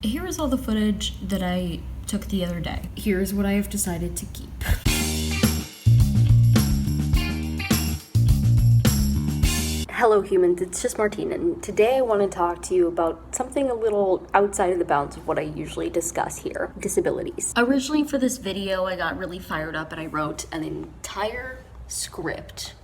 Here is all the footage that I took the other day. Here's what I have decided to keep. Hello humans, it's just Martine, and today I want to talk to you about something a little outside of the bounds of what I usually discuss here, disabilities. Originally for this video, I got really fired up and I wrote an entire script.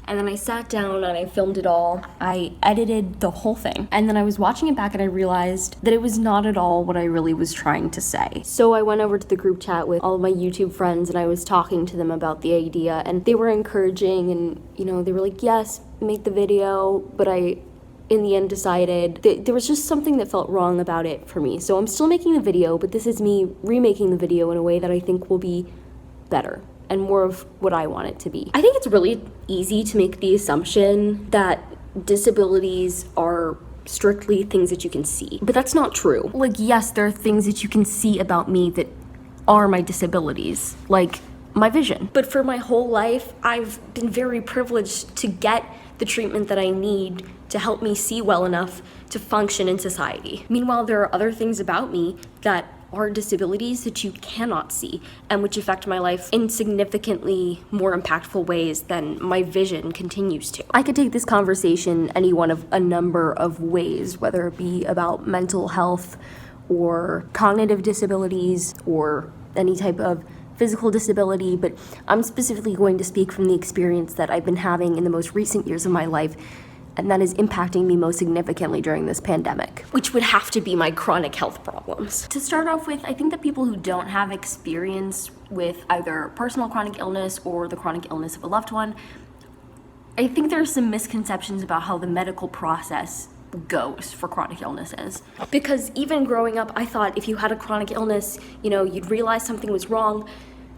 And then I sat down and I filmed it all. I edited the whole thing. And then I was watching it back and I realized that it was not at all what I really was trying to say. So I went over to the group chat with all of my YouTube friends and I was talking to them about the idea, and they were encouraging and, they were like, yes, make the video. But I, in the end, decided that there was just something that felt wrong about it for me. So I'm still making the video, but this is me remaking the video in a way that I think will be better and more of what I want it to be. I think it's really easy to make the assumption that disabilities are strictly things that you can see, but that's not true. Like, yes, there are things that you can see about me that are my disabilities, like my vision. But for my whole life, I've been very privileged to get the treatment that I need to help me see well enough to function in society. Meanwhile, there are other things about me that are disabilities that you cannot see and which affect my life in significantly more impactful ways than my vision continues to. I could take this conversation any one of a number of ways, whether it be about mental health or cognitive disabilities or any type of physical disability, but I'm specifically going to speak from the experience that I've been having in the most recent years of my life, and that is impacting me most significantly during this pandemic, which would have to be my chronic health problems. To start off with, I think that people who don't have experience with either personal chronic illness or the chronic illness of a loved one, I think there are some misconceptions about how the medical process goes for chronic illnesses. Because even growing up, I thought if you had a chronic illness, you'd realize something was wrong,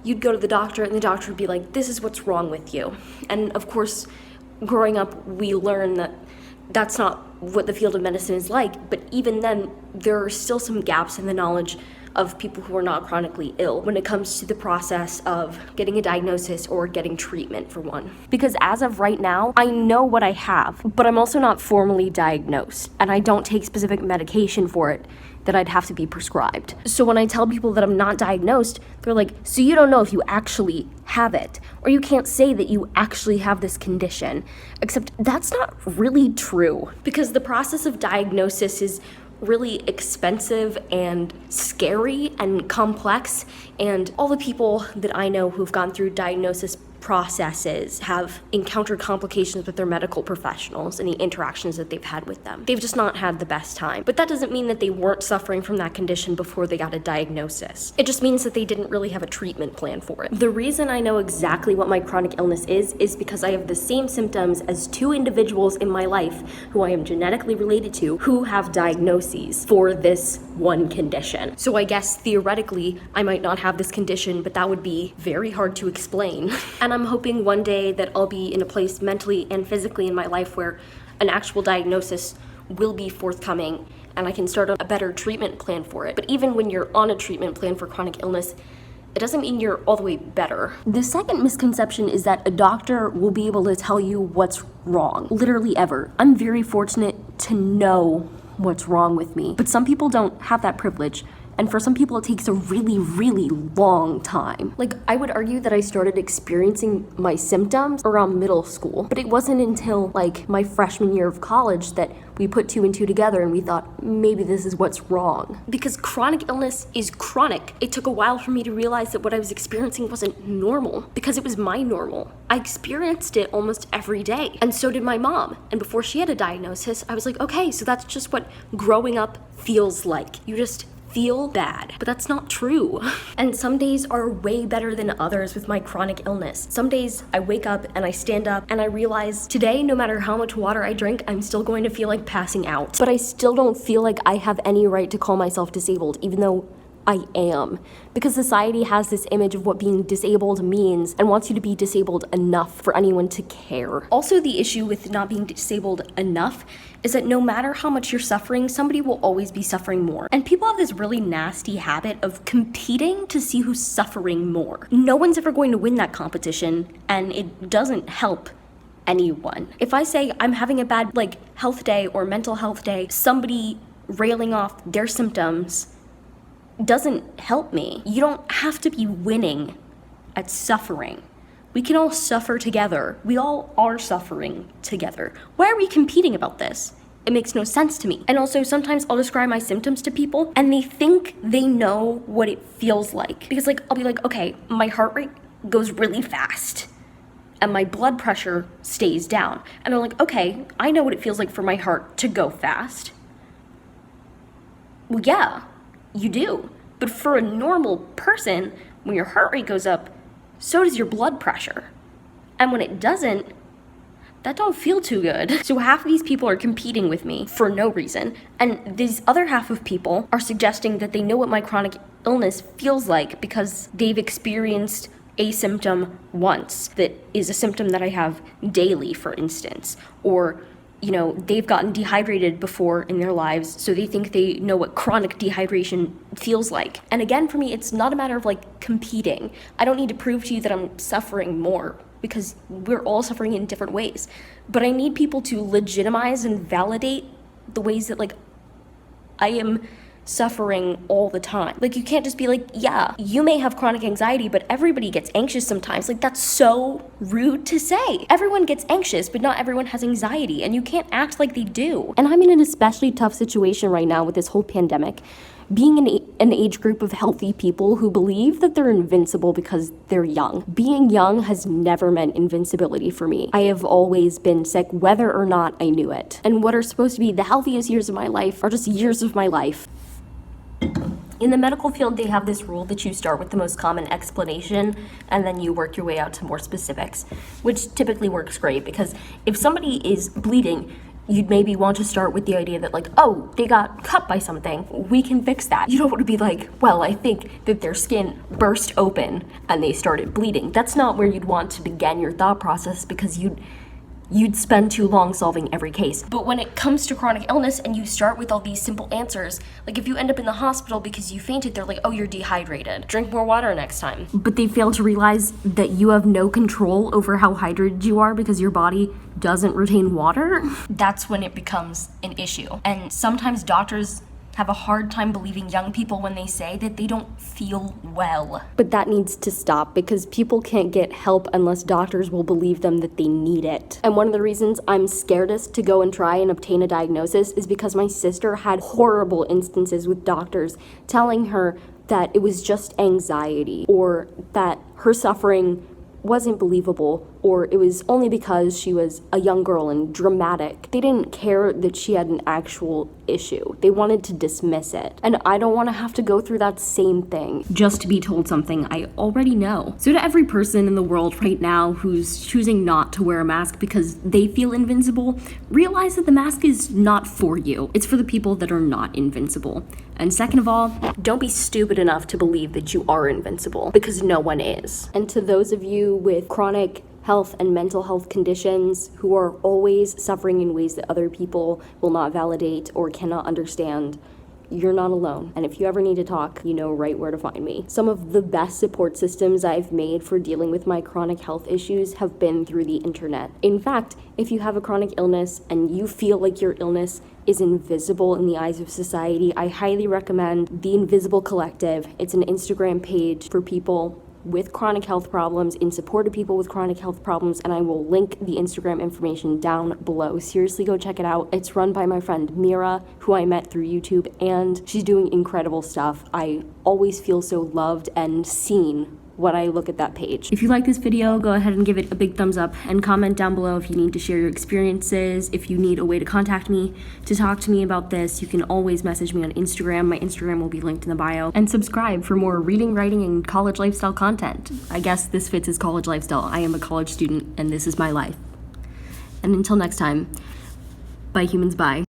you'd go to the doctor and the doctor would be like, this is what's wrong with you. And of course, growing up, we learn that that's not what the field of medicine is like, but even then, there are still some gaps in the knowledge of people who are not chronically ill when it comes to the process of getting a diagnosis or getting treatment for one. Because as of right now, I know what I have, but I'm also not formally diagnosed, and I don't take specific medication for it that I'd have to be prescribed. So when I tell people that I'm not diagnosed, they're like, so you don't know if you actually have it, or you can't say that you actually have this condition. Except that's not really true, because the process of diagnosis is really expensive and scary and complex, and all the people that I know who've gone through diagnosis processes have encountered complications with their medical professionals and the interactions that they've had with them. They've just not had the best time. But that doesn't mean that they weren't suffering from that condition before they got a diagnosis. It just means that they didn't really have a treatment plan for it. The reason I know exactly what my chronic illness is because I have the same symptoms as two individuals in my life who I am genetically related to who have diagnoses for this one condition. So I guess theoretically I might not have this condition, but that would be very hard to explain. And I'm hoping one day that I'll be in a place mentally and physically in my life where an actual diagnosis will be forthcoming and I can start on a better treatment plan for it. But even when you're on a treatment plan for chronic illness, it doesn't mean you're all the way better. The second misconception is that a doctor will be able to tell you what's wrong, literally ever. I'm very fortunate to know what's wrong with me, but some people don't have that privilege. And for some people, it takes a really, really long time. Like, I would argue that I started experiencing my symptoms around middle school, but it wasn't until my freshman year of college that we put two and two together and we thought, maybe this is what's wrong. Because chronic illness is chronic. It took a while for me to realize that what I was experiencing wasn't normal, because it was my normal. I experienced it almost every day, and so did my mom. And before she had a diagnosis, I was like, okay, so that's just what growing up feels like. You just feel bad, but that's not true. And some days are way better than others with my chronic illness. Some days I wake up and I stand up and I realize today, no matter how much water I drink, I'm still going to feel like passing out. But I still don't feel like I have any right to call myself disabled, even though I am, because society has this image of what being disabled means and wants you to be disabled enough for anyone to care. Also, the issue with not being disabled enough is that no matter how much you're suffering, somebody will always be suffering more. And people have this really nasty habit of competing to see who's suffering more. No one's ever going to win that competition, and it doesn't help anyone. If I say I'm having a bad health day or mental health day, somebody railing off their symptoms doesn't help me. You don't have to be winning at suffering. We can all suffer together. We all are suffering together. Why are we competing about this? It makes no sense to me. And also, sometimes I'll describe my symptoms to people and they think they know what it feels like. Because I'll be like, okay, my heart rate goes really fast and my blood pressure stays down. And they're like, okay, I know what it feels like for my heart to go fast. Well, yeah, you do. But for a normal person, when your heart rate goes up, so does your blood pressure. And when it doesn't, that don't feel too good. So half of these people are competing with me for no reason. And these other half of people are suggesting that they know what my chronic illness feels like because they've experienced a symptom once that is a symptom that I have daily, for instance. Or, they've gotten dehydrated before in their lives, so they think they know what chronic dehydration feels like. And again, for me, it's not a matter of competing. I don't need to prove to you that I'm suffering more because we're all suffering in different ways. But I need people to legitimize and validate the ways that I am suffering all the time. You can't just be yeah, you may have chronic anxiety, but everybody gets anxious sometimes. That's so rude to say. Everyone gets anxious, but not everyone has anxiety, and you can't act like they do. And I'm in an especially tough situation right now with this whole pandemic. Being in an age group of healthy people who believe that they're invincible because they're young. Being young has never meant invincibility for me. I have always been sick, whether or not I knew it. And what are supposed to be the healthiest years of my life are just years of my life. In the medical field, they have this rule that you start with the most common explanation and then you work your way out to more specifics, which typically works great because if somebody is bleeding, you'd maybe want to start with the idea that oh, they got cut by something. We can fix that. You don't want to be well, I think that their skin burst open and they started bleeding. That's not where you'd want to begin your thought process because you'd spend too long solving every case. But when it comes to chronic illness and you start with all these simple answers, if you end up in the hospital because you fainted, they're oh, you're dehydrated. Drink more water next time. But they fail to realize that you have no control over how hydrated you are because your body doesn't retain water. That's when it becomes an issue. And sometimes doctors have a hard time believing young people when they say that they don't feel well. But that needs to stop because people can't get help unless doctors will believe them that they need it. And one of the reasons I'm scaredest to go and try and obtain a diagnosis is because my sister had horrible instances with doctors telling her that it was just anxiety or that her suffering wasn't believable or it was only because she was a young girl and dramatic. They didn't care that she had an actual issue. They wanted to dismiss it. And I don't want to have to go through that same thing just to be told something I already know. So to every person in the world right now who's choosing not to wear a mask because they feel invincible, realize that the mask is not for you. It's for the people that are not invincible. And second of all, don't be stupid enough to believe that you are invincible because no one is. And to those of you with chronic health and mental health conditions who are always suffering in ways that other people will not validate or cannot understand, you're not alone. And if you ever need to talk, you know right where to find me. Some of the best support systems I've made for dealing with my chronic health issues have been through the internet. In fact, if you have a chronic illness and you feel like your illness is invisible in the eyes of society, I highly recommend The Invisible Collective. It's an Instagram page for people with chronic health problems, in support of people with chronic health problems, and I will link the Instagram information down below. Seriously, go check it out. It's run by my friend Mira, who I met through YouTube, and she's doing incredible stuff. I always feel so loved and seen when I look at that page. If you like this video, go ahead and give it a big thumbs up and comment down below if you need to share your experiences. If you need a way to contact me to talk to me about this, you can always message me on Instagram. My Instagram will be linked in the bio. And subscribe for more reading, writing, and college lifestyle content. I guess this fits as college lifestyle. I am a college student and this is my life. And until next time, bye humans, bye.